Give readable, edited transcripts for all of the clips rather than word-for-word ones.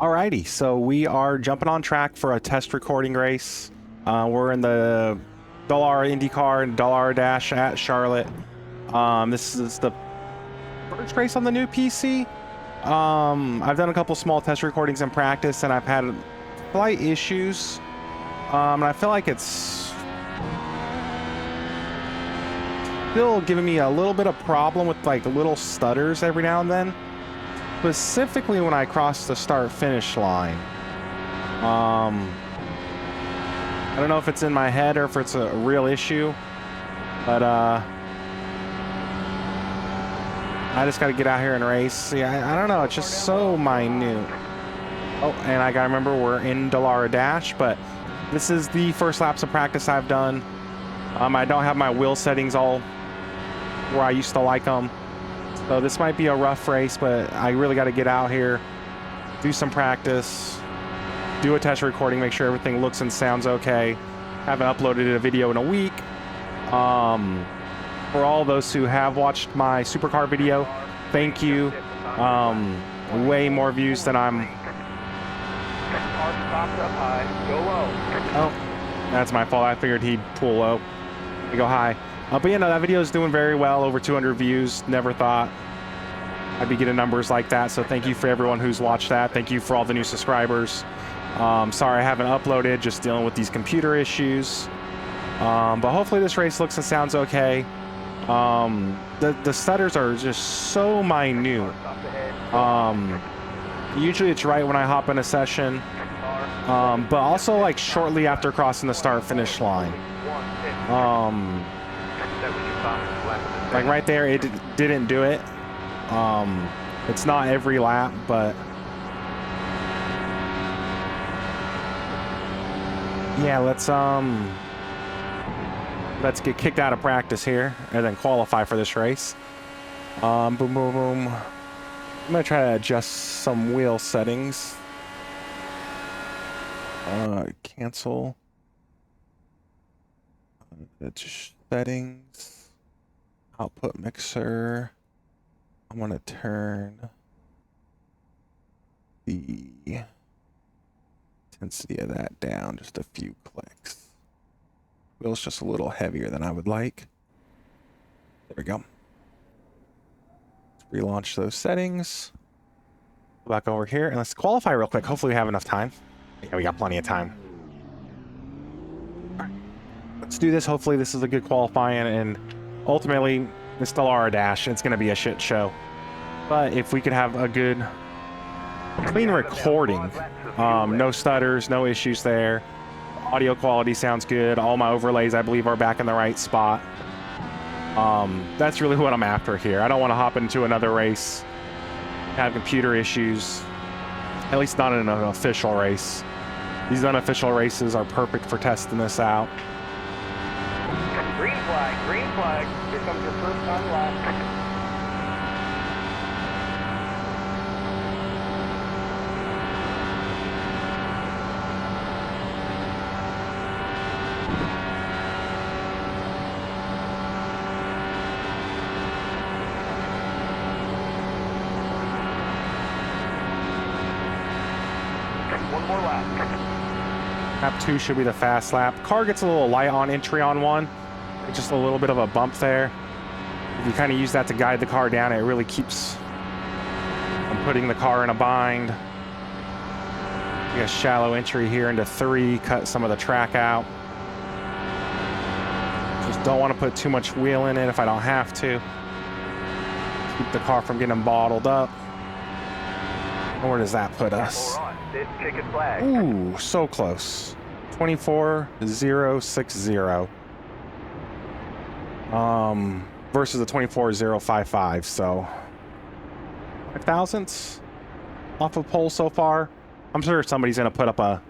Alrighty, so we are jumping on track for a test recording race. We're in the Dallara IndyCar and Dallara Dash at Charlotte. This is the first race on the new PC. I've done a couple small test recordings in practice, and I've had slight issues. And I feel like it's still giving me a little bit of problem with like little stutters every now and then. Specifically when I cross the start-finish line. I don't know if it's in my head or if it's a real issue, but I just got to get out here and race. See, I don't know, it's just so minute. Oh, and I gotta remember we're in Dallara Dash, but this is the first laps of practice I've done. I don't have my wheel settings all where I used to like them. So this might be a rough race, but I really got to get out here, do some practice, do a test recording, make sure everything looks and sounds okay. Haven't uploaded a video in a week. For all those who have watched my supercar video, thank you. Way more views than I'm... Oh, that's my fault. I figured he'd pull low. I go high. But yeah, no, that video is doing very well, over 200 views. Never thought I'd be getting numbers like that, so thank you for everyone who's watched that. Thank you for all the new subscribers. Sorry I haven't uploaded, just dealing with these computer issues. But hopefully this race looks and sounds okay. The stutters are just so minute. Usually it's right when I hop in a session, but also like shortly after crossing the start-finish line. Like right there, it didn't do it. It's not every lap, but yeah, let's get kicked out of practice here and then qualify for this race. Boom, boom, boom. I'm gonna try to adjust some wheel settings. Cancel. Settings. Output mixer. I'm gonna turn the intensity of that down just a few clicks. Wheel's just a little heavier than I would like. There we go. Let's relaunch those settings. Go back over here and let's qualify real quick. Hopefully we have enough time. Yeah, we got plenty of time. All right, let's do this. Hopefully this is a good qualifying, and ultimately it's Dallara Dash. It's going to be a shit show. But if we could have a good, clean recording, no stutters, no issues there. Audio quality sounds good. All my overlays, I believe, are back in the right spot. That's really what I'm after here. I don't want to hop into another race, have computer issues, at least not in an official race. These unofficial races are perfect for testing this out. Green flag, green flag. Here comes your first time lap. One more lap. Lap 2 should be the fast lap. Car gets a little light on entry on 1. Just a little bit of a bump there. If you kind of use that to guide the car down, it really keeps from putting the car in a bind. We got shallow entry here into 3, cut some of the track out. Just don't want to put too much wheel in it if I don't have to. Keep the car from getting bottled up. Where does that put us? Ooh, so close. 24.060. Versus the 24.055, so 5 thousandths off of pole so far. I'm sure somebody's gonna put up a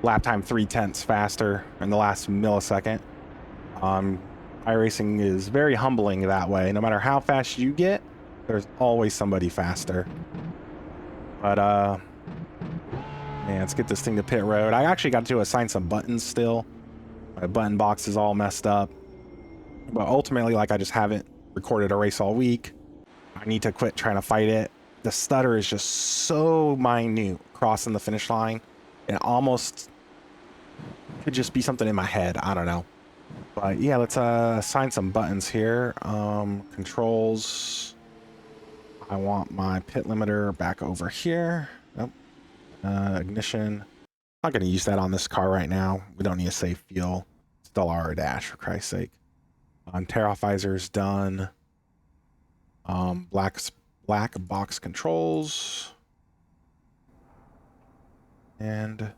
lap time 3/10 faster in the last millisecond. iRacing is very humbling that way. No matter how fast you get, there's always somebody faster. But man, let's get this thing to pit road. I actually got to assign some buttons still. My button box is all messed up. But ultimately, like, I just haven't recorded a race all week. I need to quit trying to fight it. the stutter is just so minute crossing the finish line. It almost could just be something in my head. I don't know. But yeah, let's assign some buttons here. Controls. I want my pit limiter back over here. Nope. Ignition. I'm not going to use that on this car right now. We don't need a safe fuel. It's Dallara dash, for Christ's sake. Tear off visors done. Black box controls. And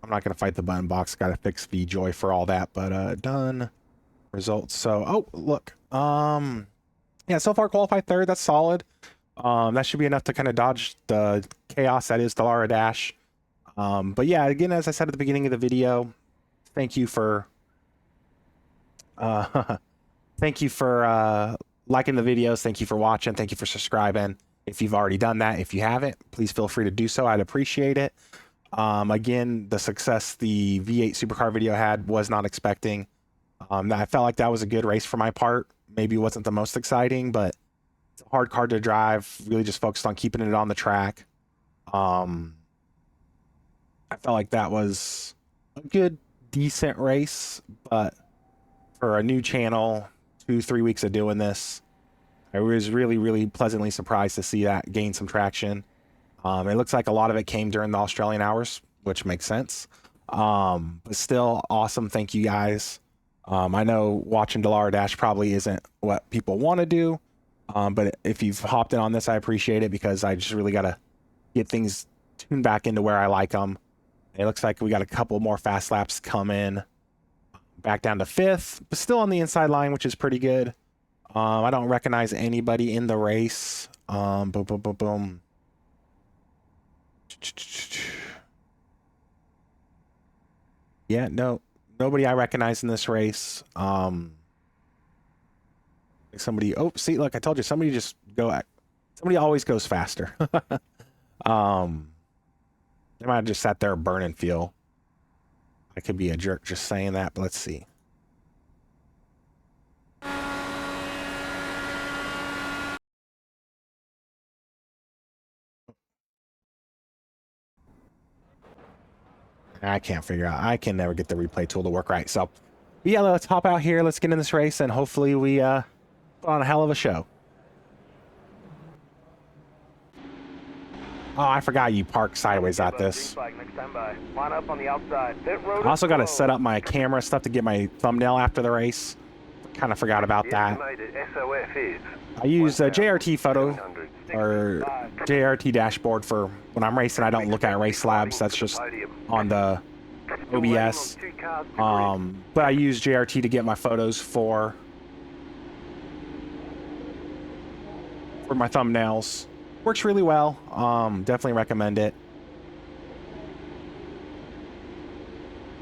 I'm not going to fight the button box. Got to fix VJoy for all that, but done. Results. So, oh, look. Yeah, so far qualified third. That's solid. That should be enough to kind of dodge the chaos that is Dallara dash. But yeah, again, as I said at the beginning of the video, thank you for liking the videos. Thank you for watching. Thank you for subscribing. If you've already done that, if you haven't, please feel free to do so. I'd appreciate it. Again, the success the V8 supercar video had was not expecting. I felt like that was a good race for my part. Maybe it wasn't the most exciting, but it's a hard car to drive. Really just focused on keeping it on the track. I felt like that was a good, decent race, but for a new channel, 2-3 weeks of doing this, I was really, really pleasantly surprised to see that gain some traction. It looks like a lot of it came during the Australian hours, which makes sense. But still awesome. Thank you guys. I know watching Dallara Dash probably isn't what people want to do. But if you've hopped in on this, I appreciate it because I just really got to get things tuned back into where I like them. It looks like we got a couple more fast laps come in. Back down to 5th, but still on the inside line, which is pretty good. I don't recognize anybody in the race. Boom, boom, boom, boom. Yeah, nobody I recognize in this race. Somebody, oh, see, look, I told you, somebody always goes faster. They might have just sat there burning fuel. I could be a jerk just saying that, but let's see. I can't figure out. I can never get the replay tool to work right. So, yeah, let's hop out here. Let's get in this race, and hopefully we put on a hell of a show. Oh, I forgot you park sideways at this. I also got to set up my camera stuff to get my thumbnail after the race. Kind of forgot about that. I use a JRT photo or JRT dashboard for when I'm racing. I don't look at race labs. That's just on the OBS. But I use JRT to get my photos for my thumbnails. Works really well. Definitely recommend it.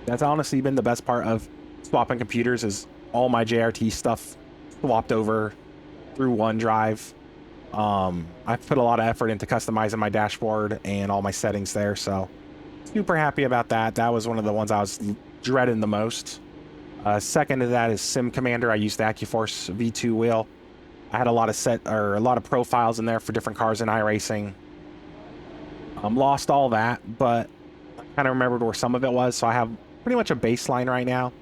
That's honestly been the best part of swapping computers is all my JRT stuff swapped over through OneDrive. I've put a lot of effort into customizing my dashboard and all my settings there, so super happy about that. That was one of the ones I was dreading the most. Second to that is Sim Commander. I used the AccuForce V2 wheel. I had a lot of profiles in there for different cars in iRacing. Lost all that, but I kind of remembered where some of it was, so I have pretty much a baseline right now.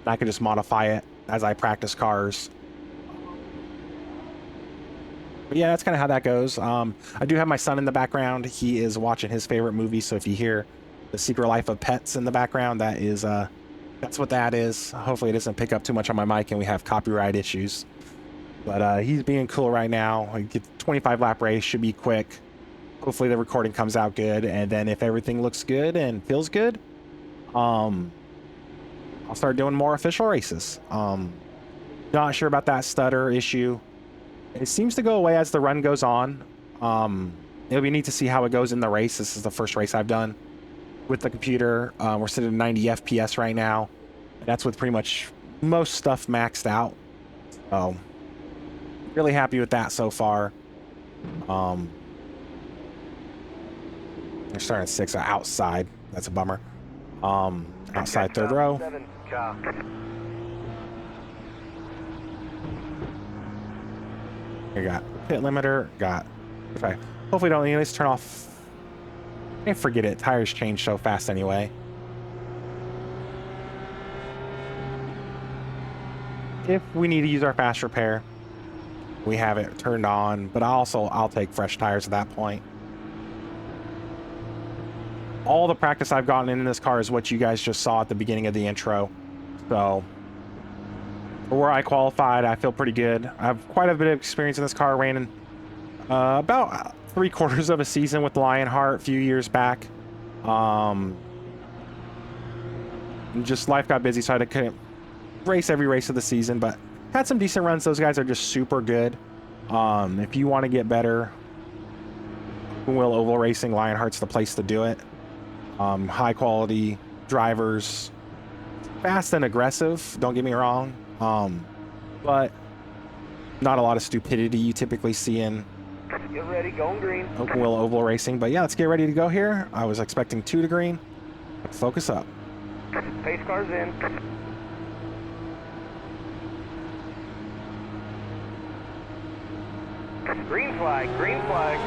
I can just modify it as I practice cars. But yeah, that's kind of how that goes. I do have my son in the background. He is watching his favorite movie, so if you hear The Secret Life of Pets in the background, that is that's what that is. Hopefully it doesn't pick up too much on my mic and we have copyright issues. But he's being cool right now. I get 25 lap race, should be quick. Hopefully the recording comes out good, and then if everything looks good and feels good, I'll start doing more official races. Not sure about that stutter issue. It seems to go away as the run goes on. It'll be neat to see how it goes in the race. This is the first race I've done with the computer. We're sitting at 90 FPS right now. That's with pretty much most stuff maxed out. So really happy with that so far. They're starting at 6 outside. That's a bummer. Outside third row. We got pit limiter, got, okay. Hopefully don't need this, turn off. Can't forget it, tires change so fast anyway. If we need to use our fast repair, we have it turned on, but I'll take fresh tires at that point. All the practice I've gotten in this car is what you guys just saw at the beginning of the intro. So for where I qualified, I feel pretty good. I have quite a bit of experience in this car. Ran in about 3/4 of a season with Lionheart a few years back. Just life got busy, so I couldn't race every race of the season, but had some decent runs. Those guys are just super good. If you want to get better, open wheel oval racing, Lionheart's the place to do it. High quality drivers, fast and aggressive, don't get me wrong, but not a lot of stupidity you typically see in Get ready, going green. open wheel oval racing. But yeah, let's get ready to go here. I was expecting 2 to green. Focus up. Pace car's in. Green flag, green flag.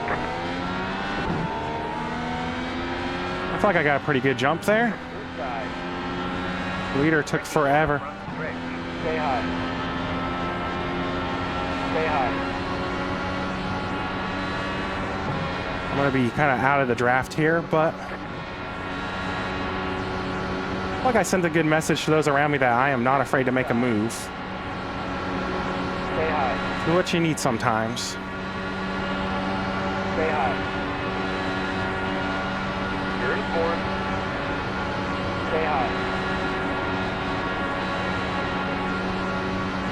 I feel like I got a pretty good jump there. Third side. Leader took forever. Rick, stay high. Stay high. I'm going to be kind of out of the draft here, but like I sent a good message to those around me that I am not afraid to make a move. Stay high. Do what you need sometimes. Stay high. You're in fourth. Stay high.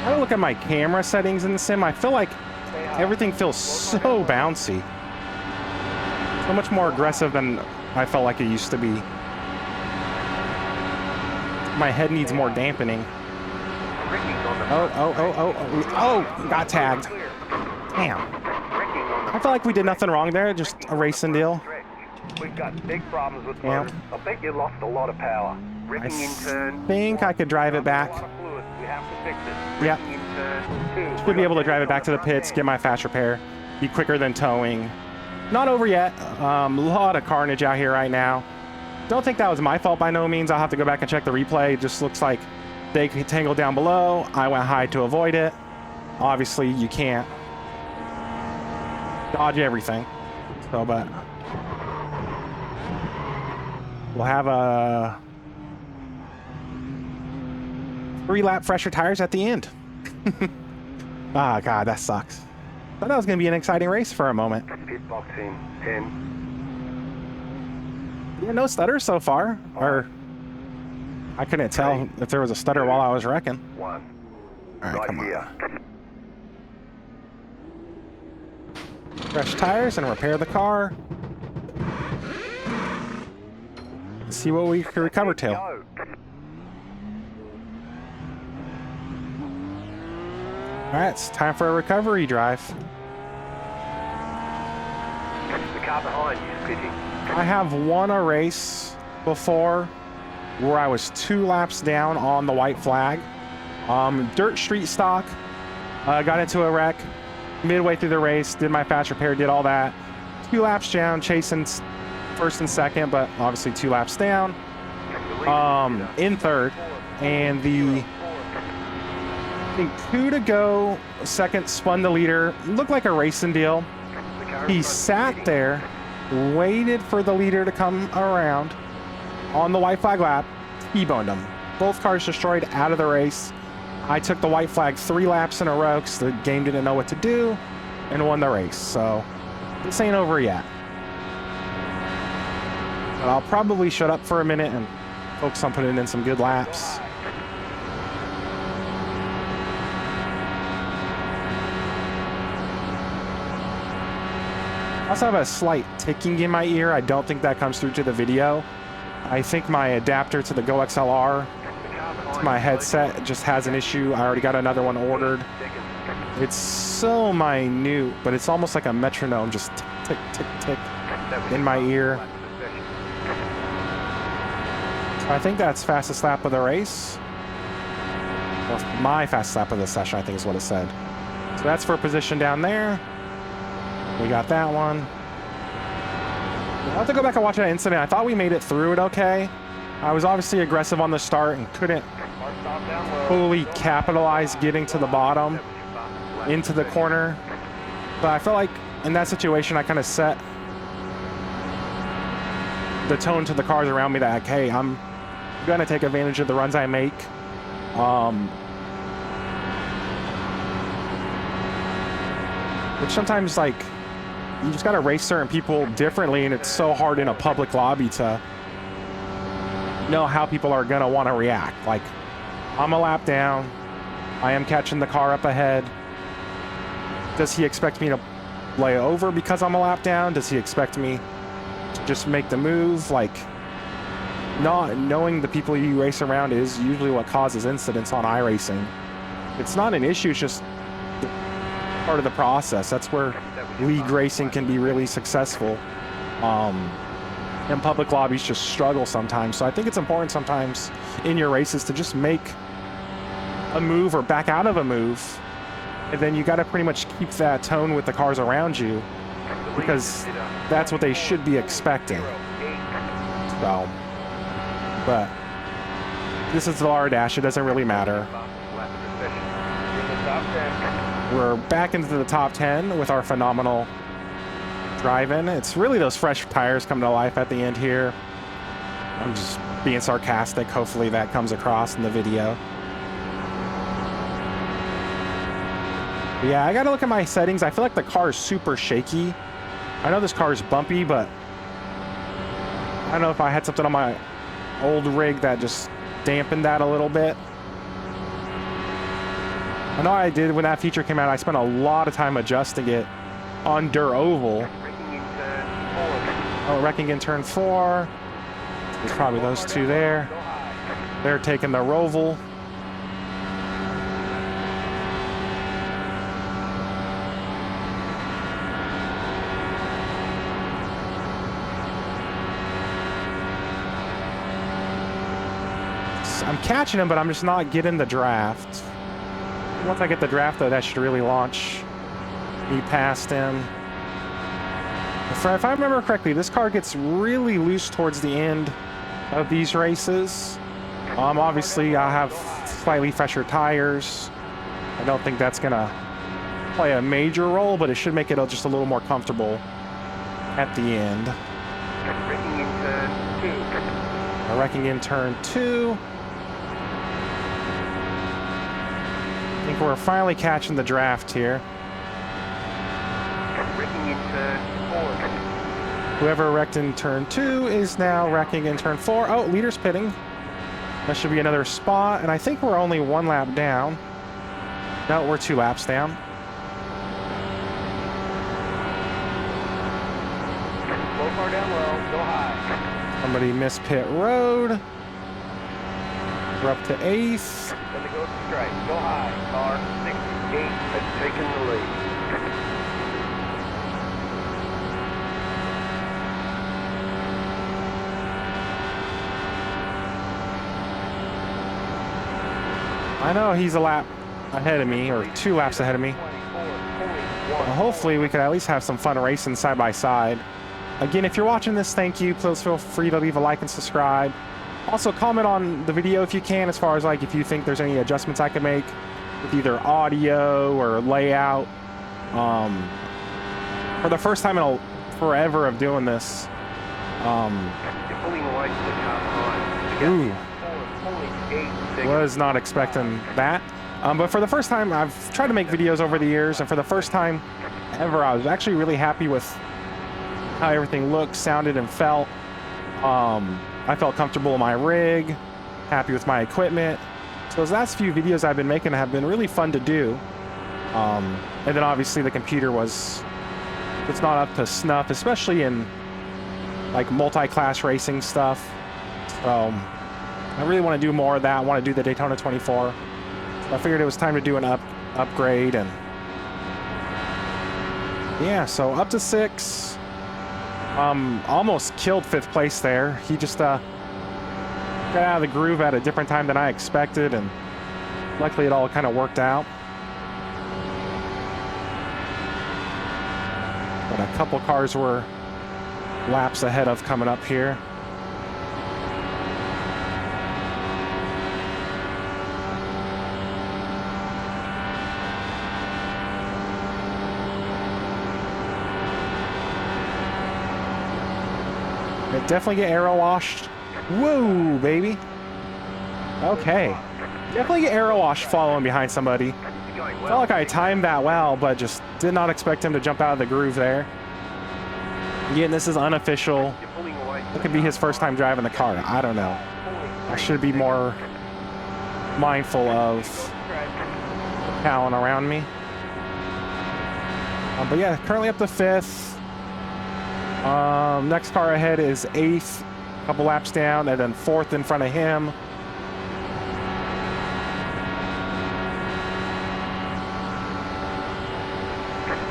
I look at my camera settings in the sim. I feel like Stay high. everything feels so bouncy. So much more aggressive than I felt like it used to be. My head needs more dampening. Oh, got tagged. Damn. I feel like we did nothing wrong there, just a racing deal. We've got big problems with Yeah. motors. I think you lost a lot of power. Ripping in turn. Think I could drive it back. A lot of fluid. We have to fix it. Yeah. Ripping in turn 2. Should be able to drive it back to the pits, get my fast repair, be quicker than towing. Not over yet. A lot of carnage out here right now. Don't think that was my fault by no means. I'll have to go back and check the replay. It just looks like they tangled down below. I went high to avoid it. Obviously, you can't dodge everything. So, but we'll have a 3-lap fresher tires at the end. Ah, God, that sucks. Thought that was going to be an exciting race for a moment. Pit box in 10. Yeah, no stutters so far. Or I couldn't tell if there was a stutter while I was wrecking. 1. All right, come on. Here. Fresh tires and repair the car. See what we can recover to. Go. All right, it's time for a recovery drive. The car behind you is pitching. I have won a race before where I was 2 laps down on the white flag. Dirt street stock. Got into a wreck midway through the race, did my fast repair, did all that. 2 laps down, chasing first and second, but obviously 2 laps down. In third, and the I think 2 to go, second spun the leader. Looked like a racing deal. He sat there, waited for the leader to come around on the white flag lap, T-boned him. Both cars destroyed, out of the race. I took the white flag 3 laps in a row because the game didn't know what to do and won the race. So this ain't over yet. But I'll probably shut up for a minute and focus on putting in some good laps. I also have a slight ticking in my ear. I don't think that comes through to the video. I think my adapter to the Go XLR to my headset just has an issue. I already got another one ordered. It's so minute, but it's almost like a metronome, just tick, tick, tick, tick in my ear. So I think that's fastest lap of the race. Or my fastest lap of the session, I think is what it said. So that's for position down there. We got that one. I'll have to go back and watch that incident. I thought we made it through it okay. I was obviously aggressive on the start and couldn't fully capitalize getting to the bottom into the corner. But I felt like in that situation, I kind of set the tone to the cars around me that, like, hey, I'm going to take advantage of the runs I make. Which sometimes, like, you just got to race certain people differently, and it's so hard in a public lobby to know how people are going to want to react. Like, I'm a lap down. I am catching the car up ahead. Does he expect me to lay over because I'm a lap down? Does he expect me to just make the move? Like, not knowing the people you race around is usually what causes incidents on iRacing. It's not an issue, it's just part of the process. That's where league racing can be really successful. And public lobbies just struggle sometimes. So I think it's important sometimes in your races to just make a move or back out of a move. And then you got to pretty much keep that tone with the cars around you, because that's what they should be expecting. So, but this is the Dallara Dash. It doesn't really matter. We're back into the top 10 with our phenomenal drive-in. It's really those fresh tires come to life at the end here. I'm just being sarcastic. Hopefully that comes across in the video. But yeah, I gotta look at my settings. I feel like the car is super shaky. I know this car is bumpy, but I don't know if I had something on my old rig that just dampened that a little bit. I know I did when that feature came out. I spent a lot of time adjusting it on Dur Oval. Oh, wrecking in turn 4. There's probably those two there. They're taking the Roval. I'm catching him, but I'm just not getting the draft. Once I get the draft, though, that should really launch me past him. If I remember correctly, this car gets really loose towards the end of these races. Obviously, I have slightly fresher tires. I don't think that's going to play a major role, but it should make it just a little more comfortable at the end. Wrecking in turn 2. I think we're finally catching the draft here. Whoever wrecked in turn 2 is now wrecking in turn 4. Oh, leader's pitting. That should be another spot, and I think we're only 1 lap down. No, we're 2 laps down. Low car down low, go high. Somebody missed pit road. We're up to 8th. Then they go to strike, go high. Car 68 has taken the lead. I know he's a lap ahead of me, or 2 laps ahead of me. Well, hopefully we could at least have some fun racing side by side. Again, if you're watching this, thank you. Please feel free to leave a like and subscribe. Also, comment on the video if you can, as far as like if you think there's any adjustments I could make with either audio or layout. For the first time in forever of doing this. Ooh. Was not expecting that. But for the first time, I've tried to make videos over the years, and for the first time ever, I was actually really happy with how everything looked, sounded, and felt. I felt comfortable in my rig, happy with my equipment. So those last few videos I've been making have been really fun to do. And then obviously the computer it's not up to snuff, especially in like multi-class racing stuff. So I really want to do more of that. I want to do the Daytona 24. So I figured it was time to do an upgrade, and yeah, so up to 6. Almost killed 5th place there. He just got out of the groove at a different time than I expected, and luckily it all kind of worked out. But a couple cars were laps ahead of coming up here. It definitely get aero washed. Whoa, baby. Okay. Definitely get aero washed following behind somebody. Felt like I timed that well, but just did not expect him to jump out of the groove there. Again, this is unofficial. It could be his first time driving the car. I don't know. I should be more mindful of the talent around me. But yeah, currently up to 5th. Next car ahead is 8th, a couple laps down, and then 4th in front of him.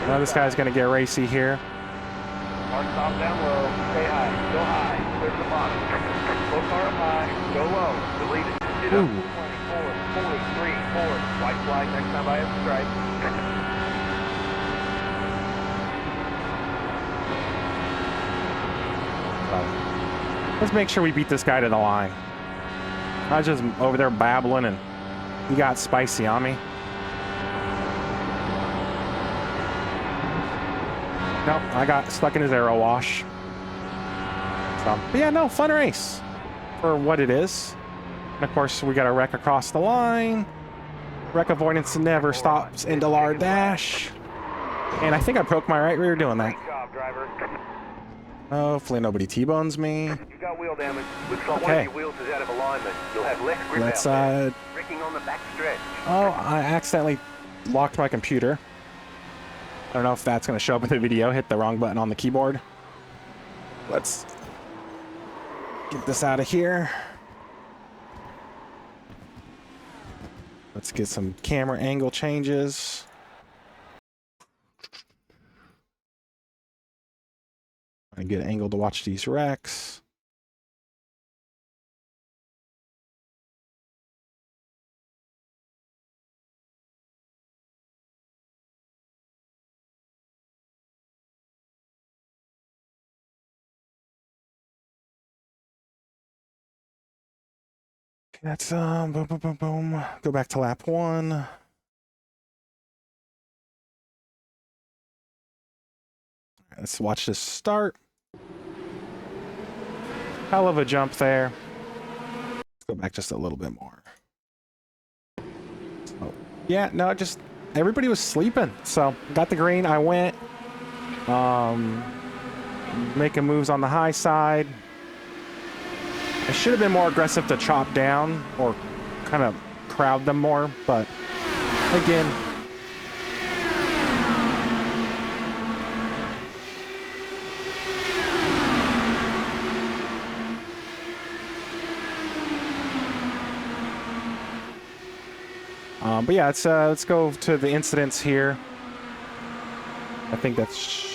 Now this guy's going to get racy here. Hard stop down low. Stay high. Go high. Clear to the bottom. Go car up high. Go low. Delete it. Get up. 24, 43, 4. White flag next time I have stripe. Let's make sure we beat this guy to the line. I was just over there babbling and he got spicy on me. Nope, I got stuck in his aero wash. So, but yeah, no, fun race for what it is. And of course, we got a wreck across the line. Wreck avoidance never stops in Dallara Dash. And I think I broke my right rear doing that. Great job, driver. Hopefully nobody T-bones me. You got wheel damage. Looks like one Okay. of your wheels is out of alignment. You'll have less grip Let's, out there. Braking on the back stretch. oh, I accidentally locked my computer. I don't know if that's going to show up in the video. Hit the wrong button on the keyboard. Let's get this out of here. Let's get some camera angle changes. A good angle to watch these wrecks. That's boom, boom, boom, boom. Go back to lap 1. Let's watch this start. Hell of a jump there. Let's go back just a little bit more. Oh, yeah, no, just everybody was sleeping. So got the green. I went making moves on the high side. I should have been more aggressive to chop down or kind of crowd them more, but again, but yeah, let's go to the incidents here. I think that's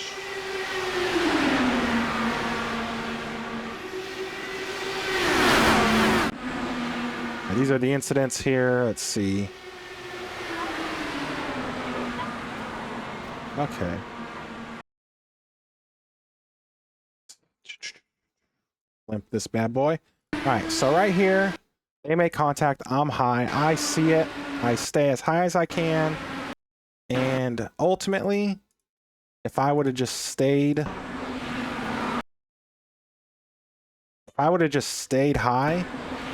these are the incidents here. Let's see. Okay. Limp this bad boy. All right, so right here, they make contact. I'm high. I see it. I stay as high as I can. And ultimately, if I would have just stayed... high,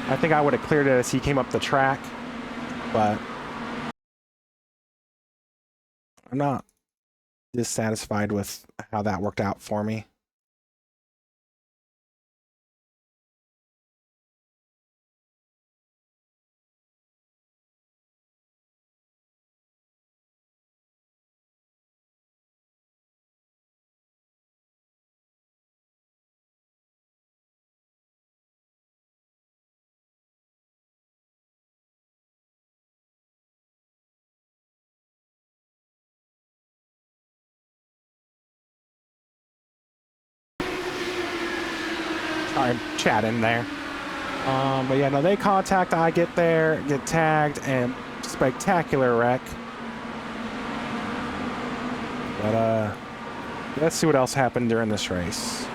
I think I would have cleared it as he came up the track. But I'm not dissatisfied with how that worked out for me. Sorry, chatting there. But yeah, no, they contact, I get there, get tagged, and spectacular wreck. But Let's see what else happened during this race.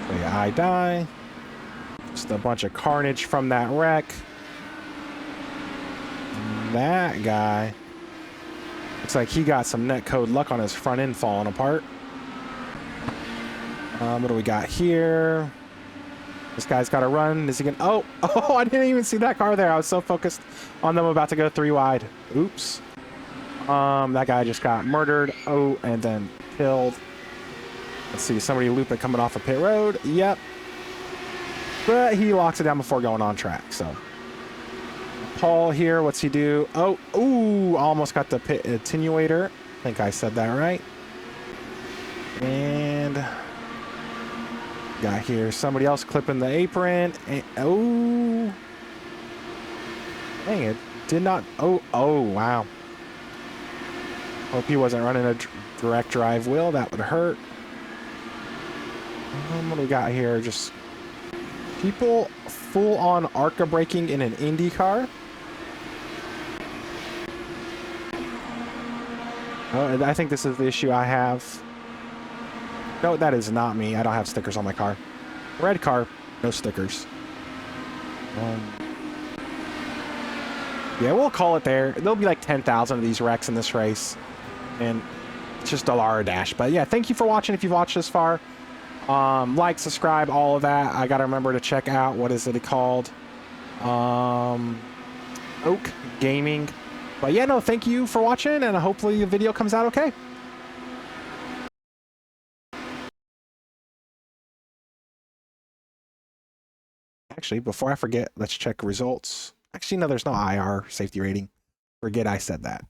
So yeah, I die. Just a bunch of carnage from that wreck. That guy looks like he got some netcode luck on his front end falling apart. What do we got here? This guy's got to run. Is he gonna? Oh! I didn't even see that car there. I was so focused on them about to go 3 wide. Oops. That guy just got murdered. Oh, and then killed. Let's see, somebody looping coming off a pit road. Yep. But he locks it down before going on track, so. Paul here, what's he do? Oh, ooh, almost got the pit attenuator. I think I said that right. And got here somebody else clipping the apron. And, oh. Dang it. Did not. Oh, wow. Hope he wasn't running a direct drive wheel. That would hurt. What do we got here? Just people full on ARCA braking in an IndyCar. Oh, I think this is the issue I have. No, that is not me. I don't have stickers on my car. Red car, no stickers. Yeah, we'll call it there. There'll be like 10,000 of these wrecks in this race. And it's just Dallara Dash. But yeah, thank you for watching if you've watched this far. Like, subscribe, all of that. I gotta remember to check out, what is it called? Oak Gaming. But yeah, no, thank you for watching, and hopefully the video comes out okay. Actually, before I forget, let's check results. Actually, no, there's no IR safety rating. Forget I said that.